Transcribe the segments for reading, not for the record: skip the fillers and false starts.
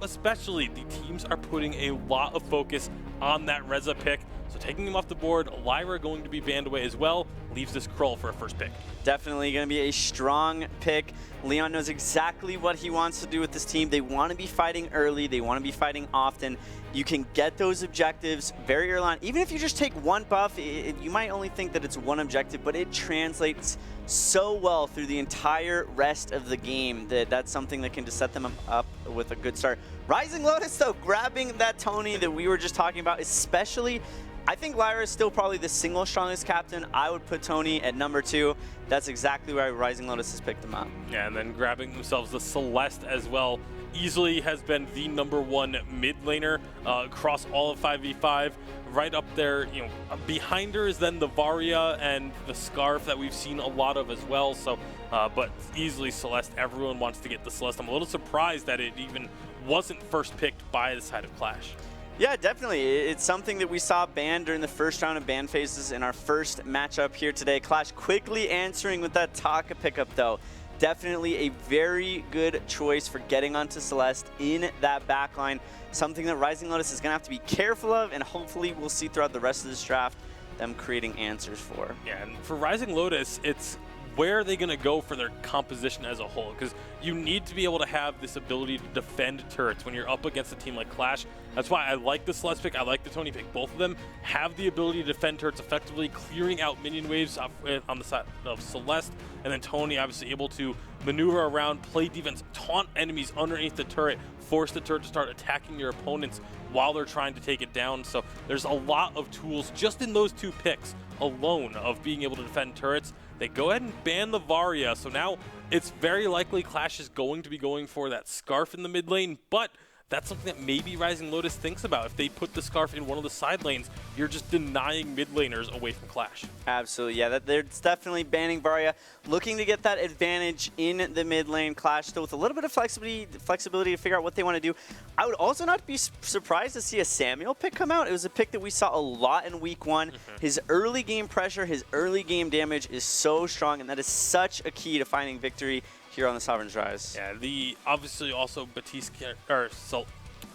Especially, the teams are putting a lot of focus on that Reza pick. So taking him off the board, Lyra going to be banned away as well, leaves this Krull for a first pick. Definitely going to be a strong pick. Leon knows exactly what he wants to do with this team. They want to be fighting early. They want to be fighting often. You can get those objectives very early on. Even if you just take one buff, you might only think that it's one objective, but it translates so well through the entire rest of the game that that's something that can just set them up with a good start. Rising Lotus, though, grabbing that Tony that we were just talking about, especially, I think Lyra is still probably the single strongest captain. I would put Tony at number 2. That's exactly why Rising Lotus has picked him up. Yeah, and then grabbing themselves the Celeste as well. Easily has been the #1 mid laner across all of 5v5. Right up there, you know, behind her is then the Varia and the Scarf that we've seen a lot of as well. So, but easily Celeste, everyone wants to get the Celeste. I'm a little surprised that it even wasn't first picked by the side of Qlash. Yeah, definitely. It's something that we saw banned during the first round of ban phases in our first matchup here today. Qlash quickly answering with that Taka pickup, though. Definitely a very good choice for getting onto Celeste in that backline. Something that Rising Lotus is going to have to be careful of, and hopefully we'll see throughout the rest of this draft them creating answers for. Yeah, and for Rising Lotus, it's where are they going to go for their composition as a whole? Because you need to be able to have this ability to defend turrets when you're up against a team like Qlash. That's why I like the Celeste pick, I like the Tony pick. Both of them have the ability to defend turrets effectively, clearing out minion waves on the side of Celeste, and then Tony obviously able to maneuver around, play defense, taunt enemies underneath the turret, force the turret to start attacking your opponents while they're trying to take it down. So there's a lot of tools just in those 2 picks alone of being able to defend turrets. They go ahead and ban the Varia, so now it's very likely Qlash is going to be going for that Scarf in the mid lane, but that's something that maybe Rising Lotus thinks about. If they put the Scarf in one of the side lanes, you're just denying mid laners away from Qlash. Absolutely, yeah, they're definitely banning Varia, looking to get that advantage in the mid lane. Qlash still with a little bit of flexibility to figure out what they want to do. I would also not be surprised to see a Samuel pick come out. It was a pick that we saw a lot in week 1. His early game pressure, his early game damage is so strong, and that is such a key to finding victory here on the Sovereign's Rise. Yeah, the obviously also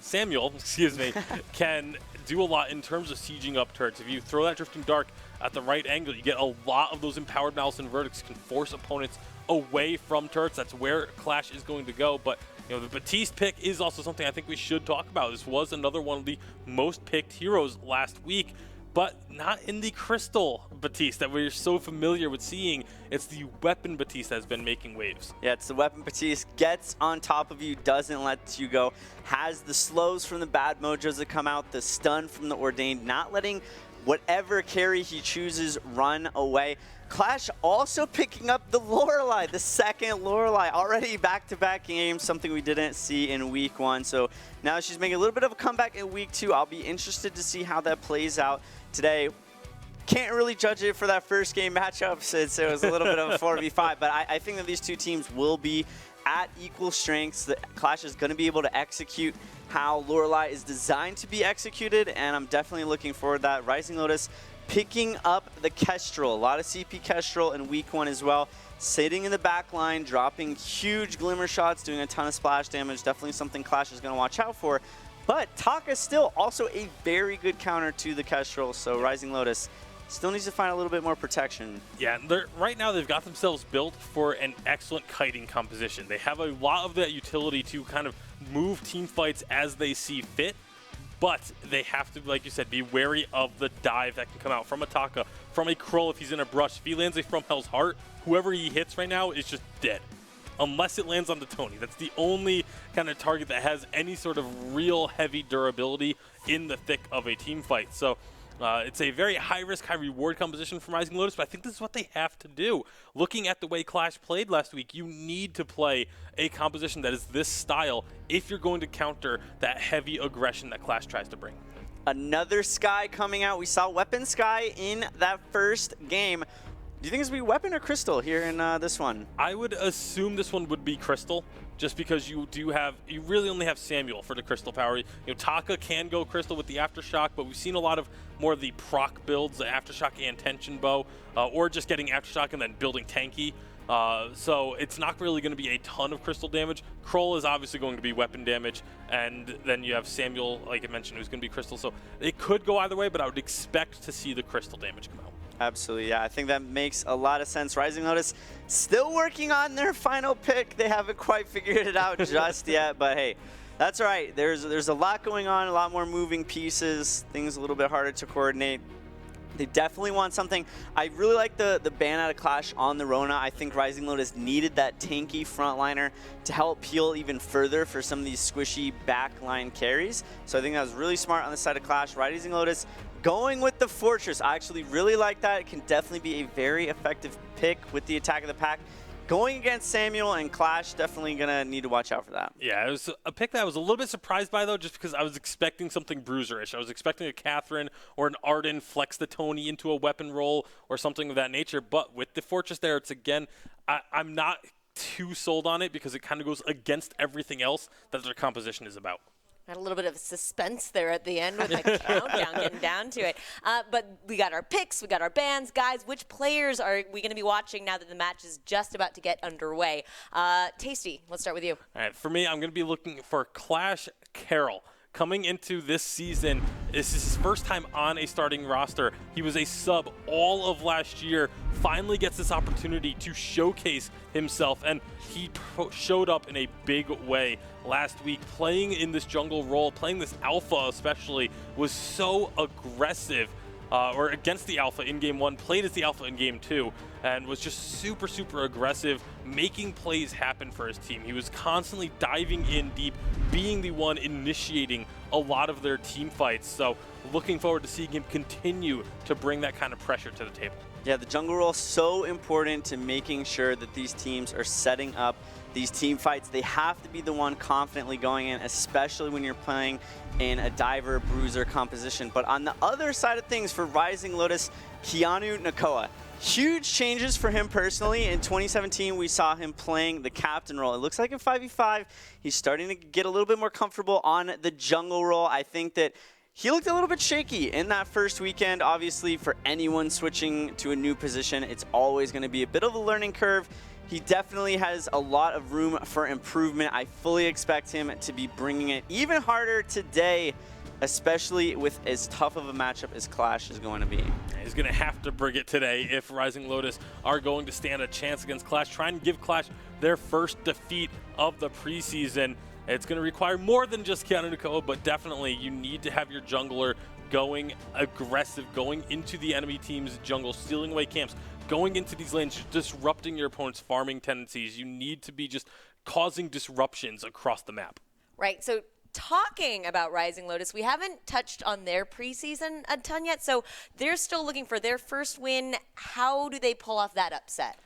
Samuel, excuse me, can do a lot in terms of sieging up turrets. If you throw that Drifting Dark at the right angle, you get a lot of those empowered Malice and Verdicts can force opponents away from turrets. That's where Qlash is going to go. But you know, the Batiste pick is also something I think we should talk about. This was another one of the most picked heroes last week, but not in the Crystal Batiste that we're so familiar with seeing. It's the Weapon Batiste that's been making waves. Yeah, it's the Weapon Batiste, gets on top of you, doesn't let you go, has the slows from the bad mojos that come out, the stun from the Ordained, not letting whatever carry he chooses run away. Qlash also picking up the Lorelei, the second Lorelei, already back-to-back games, something we didn't see in week 1. So now she's making a little bit of a comeback in week 2. I'll be interested to see how that plays out today. Can't really judge it for that first game matchup since it was a little bit of a 4v5, but I think that these 2 teams will be at equal strengths. The Qlash is going to be able to execute how Lorelei is designed to be executed, and I'm definitely looking forward to that. Rising Lotus picking up the Kestrel, a lot of CP Kestrel in week 1 as well. Sitting in the back line, dropping huge glimmer shots, doing a ton of splash damage. Definitely something Qlash is going to watch out for. But Taka still also a very good counter to the Kestrel, so Rising Lotus still needs to find a little bit more protection. Yeah, right now they've got themselves built for an excellent kiting composition. They have a lot of that utility to kind of move team fights as they see fit, but they have to, like you said, be wary of the dive that can come out from a Taka, from a Krull if he's in a brush. If he lands a From Hell's Heart, whoever he hits right now is just dead. Unless it lands on the Tony. That's the only kind of target that has any sort of real heavy durability in the thick of a team fight. So it's a very high-risk, high-reward composition from Rising Lotus, but I think this is what they have to do. Looking at the way Qlash played last week, you need to play a composition that is this style if you're going to counter that heavy aggression that Qlash tries to bring. Another Skye coming out. We saw Weapon Skye in that first game. Do you think it's going to be Weapon or Crystal here in this one? I would assume this one would be Crystal, just because you really only have Samuel for the Crystal power. You know, Taka can go Crystal with the Aftershock, but we've seen a lot of more of the proc builds, the Aftershock and Tension Bow, or just getting Aftershock and then building tanky. So it's not really going to be a ton of crystal damage. Kroll is obviously going to be weapon damage, and then you have Samuel, like I mentioned, who's going to be crystal. So it could go either way, but I would expect to see the crystal damage come out. Absolutely, yeah. I think that makes a lot of sense. Rising Lotus still working on their final pick. They haven't quite figured it out just yet, but hey, that's all right. There's a lot going on, a lot more moving pieces, things a little bit harder to coordinate. They definitely want something. I really like the ban out of Qlash on the Rona. I think Rising Lotus needed that tanky frontliner to help peel even further for some of these squishy backline carries. So I think that was really smart on the side of Qlash. Rising Lotus going with the Fortress. I actually really like that. It can definitely be a very effective pick with the attack of the pack. Going against Samuel and Qlash, definitely going to need to watch out for that. Yeah, it was a pick that I was a little bit surprised by, though, just because I was expecting something bruiserish. I was expecting a Catherine or an Arden flex the Tony into a weapon roll or something of that nature. But with the Fortress there, it's again, I'm not too sold on it because it kind of goes against everything else that their composition is about. Had a little bit of suspense there at the end with the countdown, getting down to it. But we got our picks, we got our bans. Guys, which players are we going to be watching now that the match is just about to get underway? Tasty, let's start with you. All right, for me, I'm going to be looking for Qlash Carroll. Coming into this season, this is his first time on a starting roster. He was a sub all of last year, finally gets this opportunity to showcase himself, and he showed up in a big way last week, playing in this jungle role, playing this alpha especially, was so aggressive. Or against the alpha in game 1, played as the alpha in game 2, and was just super, super aggressive, making plays happen for his team. He was constantly diving in deep, being the one initiating a lot of their team fights. So looking forward to seeing him continue to bring that kind of pressure to the table. Yeah, the jungle role is so important to making sure that these teams are setting up these team fights. They have to be the one confidently going in, especially when you're playing in a diver bruiser composition. But on the other side of things for Rising Lotus, Keanu Nakoa. Huge changes for him personally. In 2017, we saw him playing the captain role. It looks like in 5v5, he's starting to get a little bit more comfortable on the jungle role. I think that he looked a little bit shaky in that first weekend. Obviously, for anyone switching to a new position, it's always going to be a bit of a learning curve. He definitely has a lot of room for improvement. I fully expect him to be bringing it even harder today, especially with as tough of a matchup as Qlash is going to be. He's going to have to bring it today if Rising Lotus are going to stand a chance against Qlash. Try and give Qlash their first defeat of the preseason. It's going to require more than just Keanu Nakoa, but definitely you need to have your jungler going aggressive, going into the enemy team's jungle, stealing away camps, going into these lanes, disrupting your opponent's farming tendencies. You need to be just causing disruptions across the map. Right, so talking about Rising Lotus, we haven't touched on their preseason a ton yet, so they're still looking for their first win. How do they pull off that upset?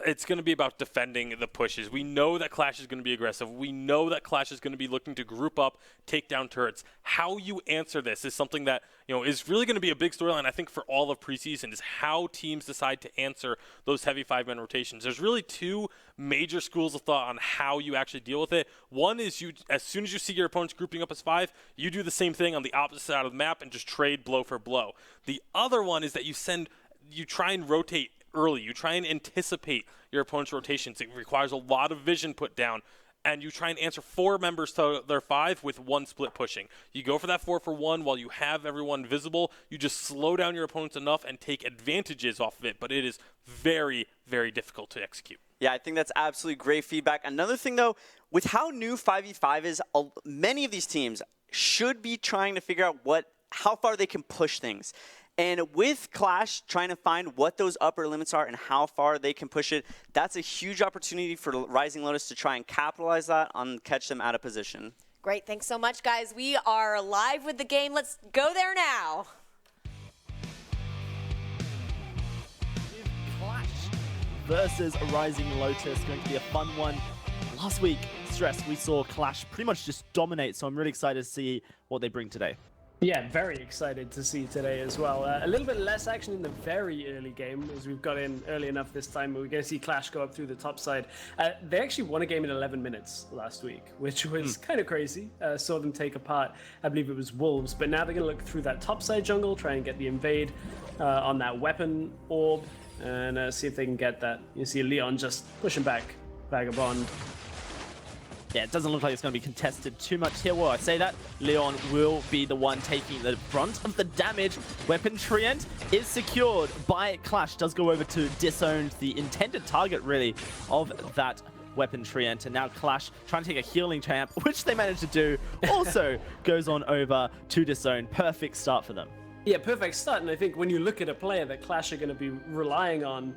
It's going to be about defending the pushes. We know that Qlash is going to be aggressive. We know that Qlash is going to be looking to group up, take down turrets. How you answer this is something that, is really going to be a big storyline, I think, for all of preseason, is how teams decide to answer those heavy 5-man rotations. There's really two major schools of thought on how you actually deal with it. One is as soon as you see your opponents grouping up as 5, you do the same thing on the opposite side of the map and just trade blow for blow. The other one is that you try and rotate early. You try and anticipate your opponent's rotations. It requires a lot of vision put down, and you try and answer 4 members to their 5 with 1 split pushing. You go for that 4-for-1 while you have everyone visible. You just slow down your opponents enough and take advantages off of it, but it is very, very difficult to execute. Yeah, I think that's absolutely great feedback. Another thing, though, with how new 5v5 is, many of these teams should be trying to figure out how far they can push things. And with Qlash trying to find what those upper limits are and how far they can push it, that's a huge opportunity for Rising Lotus to try and capitalize that on catch them out of position. Great, thanks so much, guys. We are live with the game. Let's go there now. Qlash versus Rising Lotus, going to be a fun one. Last week, we saw Qlash pretty much just dominate, so I'm really excited to see what they bring today. Yeah, very excited to see today as well. A little bit less action in the very early game, as we've got in early enough this time. We're going to see Qlash go up through the top side. They actually won a game in 11 minutes last week, which was kind of crazy. Saw them take apart, I believe it was Wolves, but now they're going to look through that top side jungle, try and get the invade on that weapon orb, and see if they can get that. You see Leon just pushing back Vagabond. Yeah, it doesn't look like it's going to be contested too much here. Well, I say that, Leon will be the one taking the brunt of the damage. Weapon Treant is secured by Qlash. Does go over to disown the intended target, really, of that Weapon Treant. And now Qlash trying to take a healing champ, which they managed to do. Also goes on over to disown. Perfect start for them. Yeah, perfect start. And I think when you look at a player that Qlash are going to be relying on,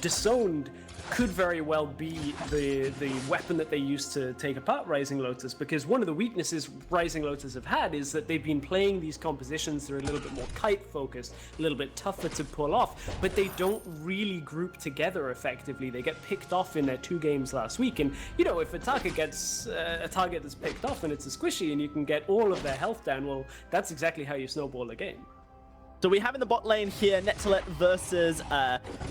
Disowned could very well be the weapon that they use to take apart Rising Lotus, because one of the weaknesses Rising Lotus have had is that they've been playing these compositions that are a little bit more kite focused, a little bit tougher to pull off, but they don't really group together effectively. They get picked off in their 2 games last week, and you know, if a target gets a target that's picked off and it's a squishy and you can get all of their health down, well, that's exactly how you snowball a game. So we have in the bot lane here Netalet versus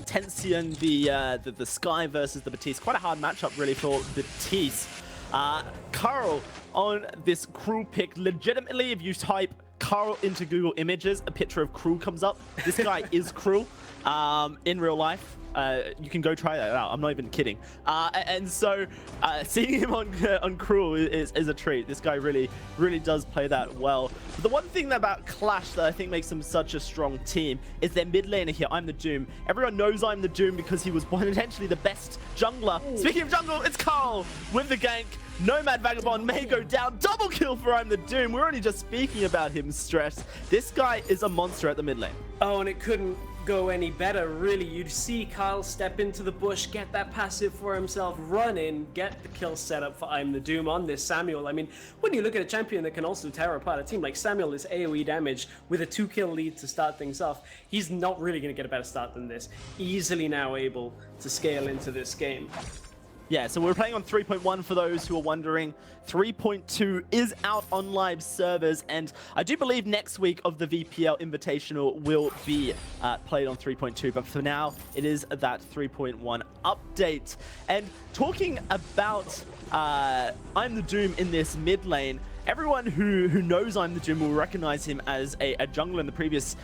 Tension, the Sky versus the Batiste. Quite a hard matchup really for Batiste. Carl on this Cruel pick. Legitimately, if you type Carl into Google Images, a picture of Cruel comes up. This guy is Cruel in real life. You can go try that out. I'm not even kidding. And so seeing him on Cruel is a treat. This guy really does play that well. But the one thing about Qlash that I think makes them such a strong team is their mid laner here, I'm the Doom. Everyone knows I'm the Doom because he was potentially the best jungler. Speaking of jungle, it's Carl with the gank. Nomad Vagabond may go down. Double kill for I'm the Doom. We're only just speaking about him, Stress. This guy is a monster at the mid lane. Oh, and it couldn't go any better, really. You'd see Kyle step into the bush, get that passive for himself, run in, get the kill set up for I'm the Doom on this Samuel. I mean, when you look at a champion that can also tear apart a team like Samuel, is AoE damage with a 2-kill lead to start things off, he's not really going to get a better start than this. Easily now able to scale into this game. Yeah, so we're playing on 3.1 for those who are wondering. 3.2 is out on live servers, and I do believe next week of the VPL Invitational will be played on 3.2, but for now, it is that 3.1 update. And talking about I'm the Doom in this mid lane, everyone who knows I'm the Doom will recognize him as a jungler in the previous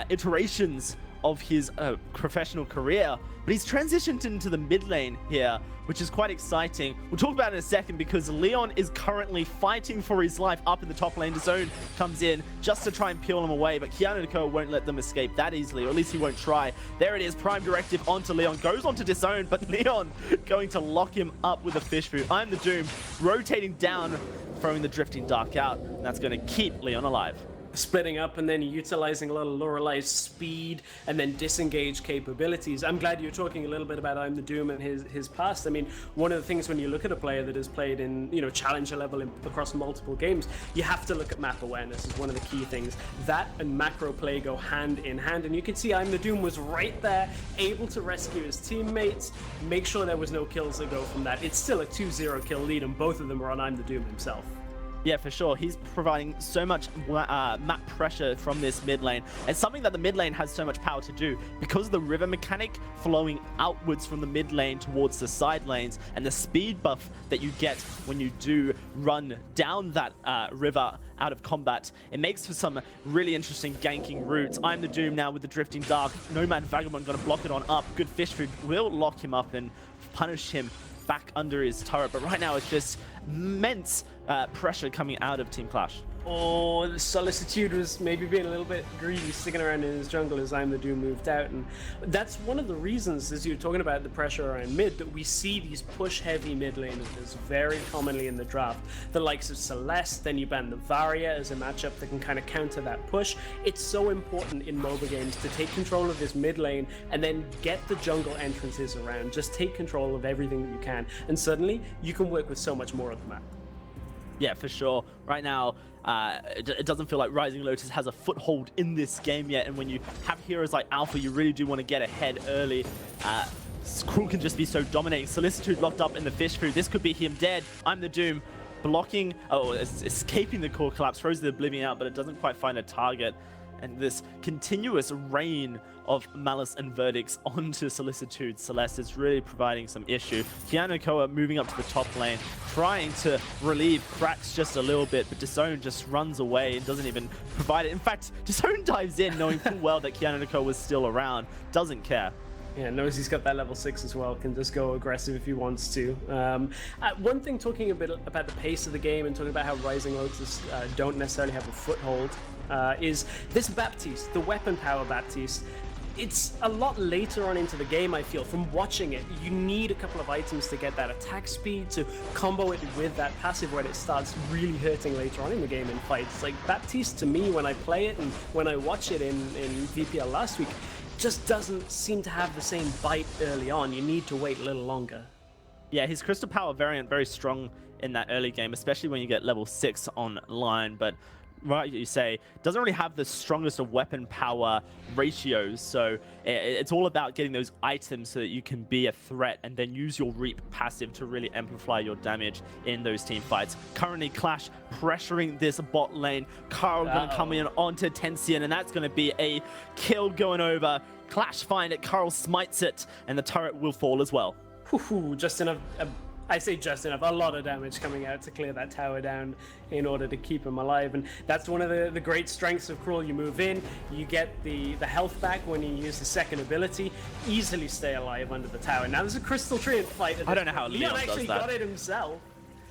iterations of his professional career, but he's transitioned into the mid lane here, which is quite exciting. We'll talk about it in a second because Leon is currently fighting for his life up in the top lane. Disown comes in just to try and peel him away, but Keanu won't let them escape that easily, or at least he won't try. There it is, Prime Directive onto Leon, goes onto Disown, but Leon going to lock him up with a fish food. I'm the Doom rotating down, throwing the Drifting Dark out, and that's going to keep Leon alive. Splitting up and then utilizing a lot of Lorelei's speed and then disengage capabilities. I'm glad you're talking a little bit about I'm the Doom and his past. I mean, one of the things when you look at a player that has played in, you know, challenger level across multiple games, you have to look at map awareness as one of the key things. That and macro play go hand in hand, and you can see I'm the Doom was right there, able to rescue his teammates, make sure there was no kills that go from that. It's still a 2-0 kill lead, and both of them are on I'm the Doom himself. Yeah, for sure. He's providing so much map pressure from this mid lane. It's something that the mid lane has so much power to do because of the river mechanic flowing outwards from the mid lane towards the side lanes, and the speed buff that you get when you do run down that river out of combat. It makes for some really interesting ganking routes. I'm the Doom now with the Drifting Dark. Nomad Vagabond going to block it on up. Good fish food will lock him up and punish him back under his turret, but right now it's just immense pressure coming out of Team Qlash. Oh, the Solicitude was maybe being a little bit greedy, sticking around in his jungle as I'm the Doom moved out, and that's one of the reasons, as you're talking about the pressure around mid, that we see these push-heavy mid laners very commonly in the draft. The likes of Celeste, then you ban the Varia as a matchup that can kind of counter that push. It's so important in MOBA games to take control of this mid lane and then get the jungle entrances around. Just take control of everything that you can, and suddenly you can work with so much more of the map. Yeah, for sure. Right now, it doesn't feel like Rising Lotus has a foothold in this game yet, and when you have heroes like Alpha, you really do want to get ahead early. Cruel can just be so dominating. Solicitude locked up in the fish food. This could be him dead. I'm the Doom blocking, escaping the core collapse, throws the Oblivion out, but it doesn't quite find a target. And this continuous rain of Malice and Verdicts onto Solicitude Celeste is really providing some issue. Keanu Koa moving up to the top lane, trying to relieve cracks just a little bit, but Disown just runs away and doesn't even provide it. In fact, Disown dives in knowing full well that Keanu Koa was still around, doesn't care. Yeah, knows he's got that level 6 as well, can just go aggressive if he wants to. One thing, talking a bit about the pace of the game and talking about how Rising Lotus don't necessarily have a foothold, is this Baptiste, the weapon power Baptiste. It's a lot later on into the game, I feel, from watching it. You need a couple of items to get that attack speed, to combo it with that passive when it starts really hurting later on in the game in fights. Like, Baptiste, to me, when I play it and when I watch it in VPL last week, just doesn't seem to have the same bite early on. You need to wait a little longer. Yeah, his Crystal Power variant very strong in that early game, especially when you get level 6 online, but right, you say, doesn't really have the strongest of weapon power ratios, so it's all about getting those items so that you can be a threat and then use your Reap passive to really amplify your damage in those team fights. Currently, Qlash pressuring this bot lane. Carl going to come in onto Tensian, and that's going to be a kill going over. Qlash find it, Carl smites it, and the turret will fall as well. Just enough. I say just enough, a lot of damage coming out to clear that tower down in order to keep him alive. And that's one of the great strengths of Cruel. You move in, you get the health back when you use the second ability, easily stay alive under the tower. Now there's a Crystal Treant fight. I don't know how Leon actually does that. got it himself.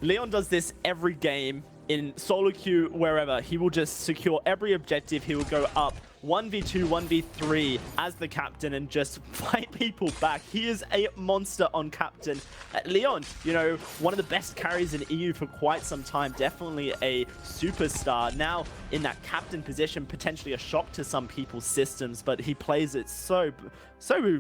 Leon does this every game in solo queue, wherever. He will just secure every objective. He will go up 1v2, 1v3 as the captain and just fight people back. He is a monster on captain. Leon, you know, one of the best carries in EU for quite some time. Definitely a superstar. Now in that captain position, potentially a shock to some people's systems, but he plays it so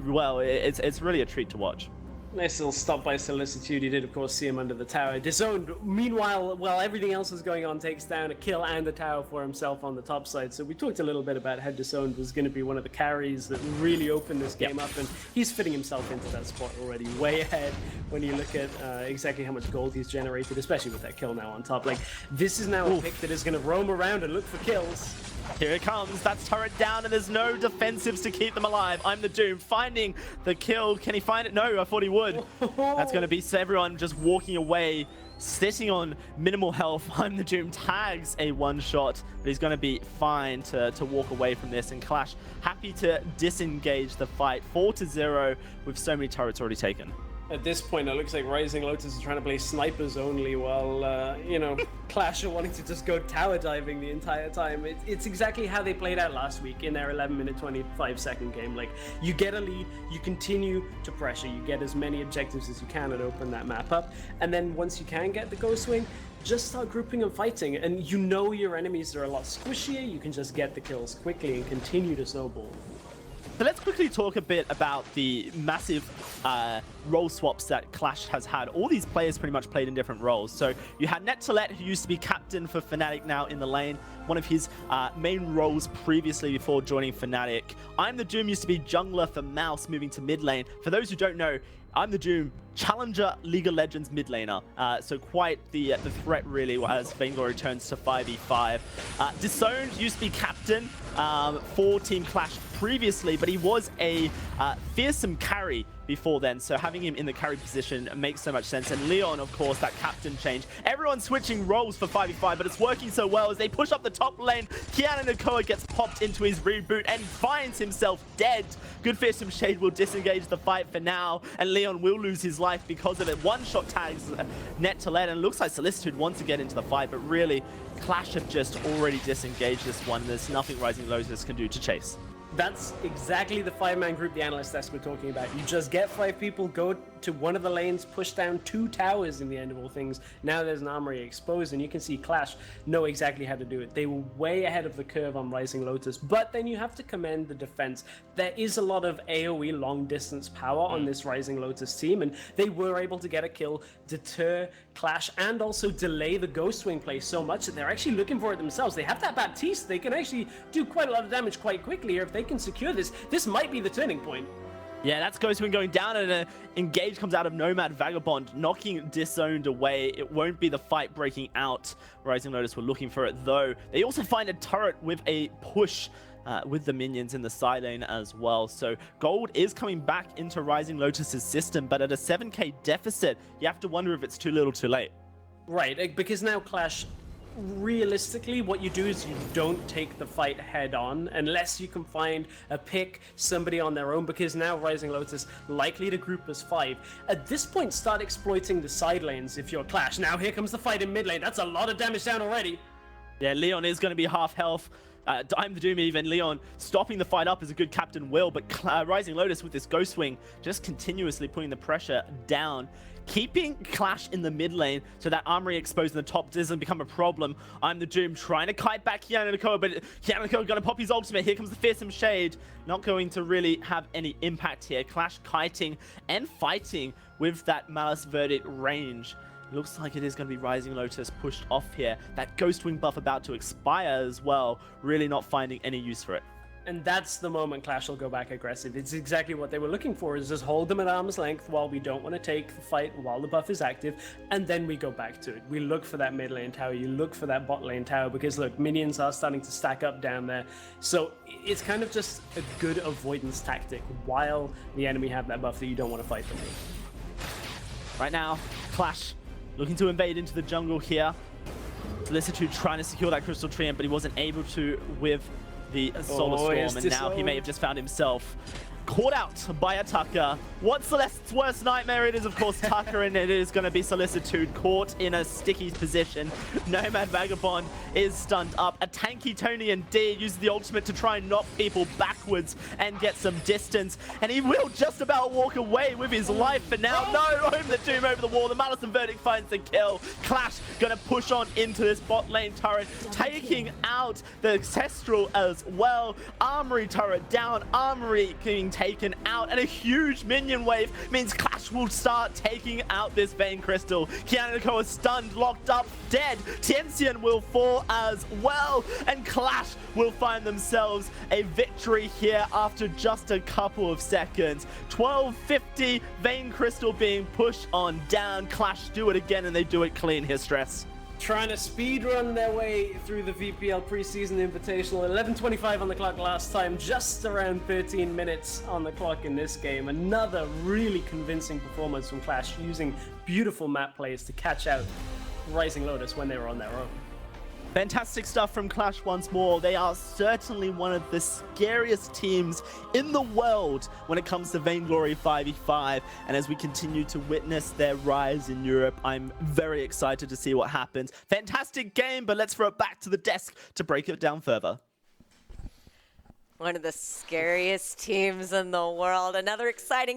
well. It's really a treat to watch. Nice little stop by Solicitude. He did, of course, see him under the tower. Disowned, meanwhile, while everything else is going on, takes down a kill and a tower for himself on the top side. So we talked a little bit about how Disowned was going to be one of the carries that really opened this game up, and he's fitting himself into that spot already, way ahead when you look at exactly how much gold he's generated, especially with that kill now on top. Like, this is now a pick that is going to roam around and look for kills. Here it comes. That's turret down, and there's no defensives to keep them alive. I'm the Doom finding the kill. Can he find it? No, I thought he would. That's going to be everyone just walking away, sitting on minimal health. I'm the Doom tags a one-shot, but he's going to be fine to walk away from this. And Qlash happy to disengage the fight. 4-0 with so many turrets already taken. At this point, it looks like Rising Lotus is trying to play snipers only, while, you know, Qlash are wanting to just go tower diving the entire time. It's exactly how they played out last week in their 11-minute, 25-second game. Like, you get a lead, you continue to pressure, you get as many objectives as you can and open that map up. And then once you can get the Ghost Swing, just start grouping and fighting. And you know your enemies are a lot squishier, you can just get the kills quickly and continue to snowball. So let's quickly talk a bit about the massive role swaps that Qlash has had. All these players pretty much played in different roles. So you had Nettolet, who used to be captain for Fnatic, now in the lane. One of his main roles previously before joining Fnatic. I'm the Doom used to be jungler for Mouse, moving to mid lane. For those who don't know, I'm the Doom, Challenger League of Legends mid laner. So quite the threat really as Vainglory turns to 5v5. Disowned used to be captain for Team Qlash previously, but he was a fearsome carry before then, so having him in the carry position makes so much sense. And Leon, of course, that captain change. Everyone's switching roles for 5v5, but it's working so well as they push up the top lane. Keanu Nakoa gets popped into his reboot and finds himself dead. Good Fearsome Shade will disengage the fight for now, and Leon will lose his life because of it. One-shot tags Nettolet, and it looks like Solicitude wants to get into the fight, but really, Qlash have just already disengaged this one. There's nothing Rising Lotus can do to chase. That's exactly the 5-man group the analyst desk were talking about. You just get 5 people, go to one of the lanes, push down 2 towers in the end of all things. Now there's an armory exposed, and you can see Qlash know exactly how to do it. They were way ahead of the curve on Rising Lotus, but then you have to commend the defense. There is a lot of AoE long-distance power on this Rising Lotus team, and they were able to get a kill, deter Qlash, and also delay the Ghost Swing play so much that they're actually looking for it themselves. They have that Baptiste. They can actually do quite a lot of damage quite quickly here. If they can secure this, this might be the turning point. Yeah, that's Ghostwing going down, and an engage comes out of Nomad Vagabond, knocking Disowned away. It won't be the fight breaking out. Rising Lotus were looking for it, though. They also find a turret with a push with the minions in the side lane as well. So gold is coming back into Rising Lotus's system, but at a 7k deficit, you have to wonder if it's too little too late. Right, because now Qlash, realistically, what you do is you don't take the fight head on unless you can find a pick, somebody on their own, because now Rising Lotus likely to group as 5. At this point, start exploiting the side lanes if you're Qlash. Now here comes the fight in mid lane. That's a lot of damage down already. Yeah, Leon is going to be half health. I'm the Doom even. Leon stopping the fight up is a good Captain Will, but Rising Lotus with this Ghostwing just continuously putting the pressure down. Keeping Qlash in the mid lane so that Armory exposed in the top doesn't become a problem. I'm the Doom trying to kite back Yannico, but Yannico going to pop his ultimate. Here comes the Fearsome Shade. Not going to really have any impact here. Qlash kiting and fighting with that Malice Verdict range. Looks like it is going to be Rising Lotus pushed off here. That Ghostwing buff about to expire as well. Really not finding any use for it. And that's the moment Qlash will go back aggressive. It's exactly what they were looking for, is just hold them at arm's length while we don't want to take the fight while the buff is active, and then we go back to it. We look for that mid lane tower, you look for that bot lane tower, because look, minions are starting to stack up down there. So it's kind of just a good avoidance tactic while the enemy have that buff that you don't want to fight them with. Right now, Qlash looking to invade into the jungle here. Solicitude trying to secure that Crystal Treant, but he wasn't able to with the Solar Storm, and now he may have just found himself caught out by a Tucker. What's Celeste's worst nightmare? It is, of course, Tucker, and it is going to be Solicitude caught in a sticky position. Nomad Vagabond is stunned up. A tanky Tony and D uses the ultimate to try and knock people backwards and get some distance, and he will just about walk away with his life, but now, no, home the Doom over the wall. The Malice and Verdict finds the kill. Qlash going to push on into this bot lane turret, taking out the Ancestral as well. Armory turret down, Armory being taken out, and a huge minion wave means Qlash will start taking out this Vein Crystal. Kianiko is stunned, locked up, dead. Tienxian will fall as well, and Qlash will find themselves a victory here after just a couple of seconds. 1250, Vein Crystal being pushed on down. Qlash do it again, and they do it clean. Here, Stress. Trying to speedrun their way through the VPL Preseason Invitational. 11:25 on the clock last time, just around 13 minutes on the clock in this game. Another really convincing performance from Qlash, using beautiful map plays to catch out Rising Lotus when they were on their own. Fantastic stuff from Qlash once more. They are certainly one of the scariest teams in the world when it comes to Vainglory 5v5. And as we continue to witness their rise in Europe, I'm very excited to see what happens. Fantastic game, but let's throw it back to the desk to break it down further. One of the scariest teams in the world. Another exciting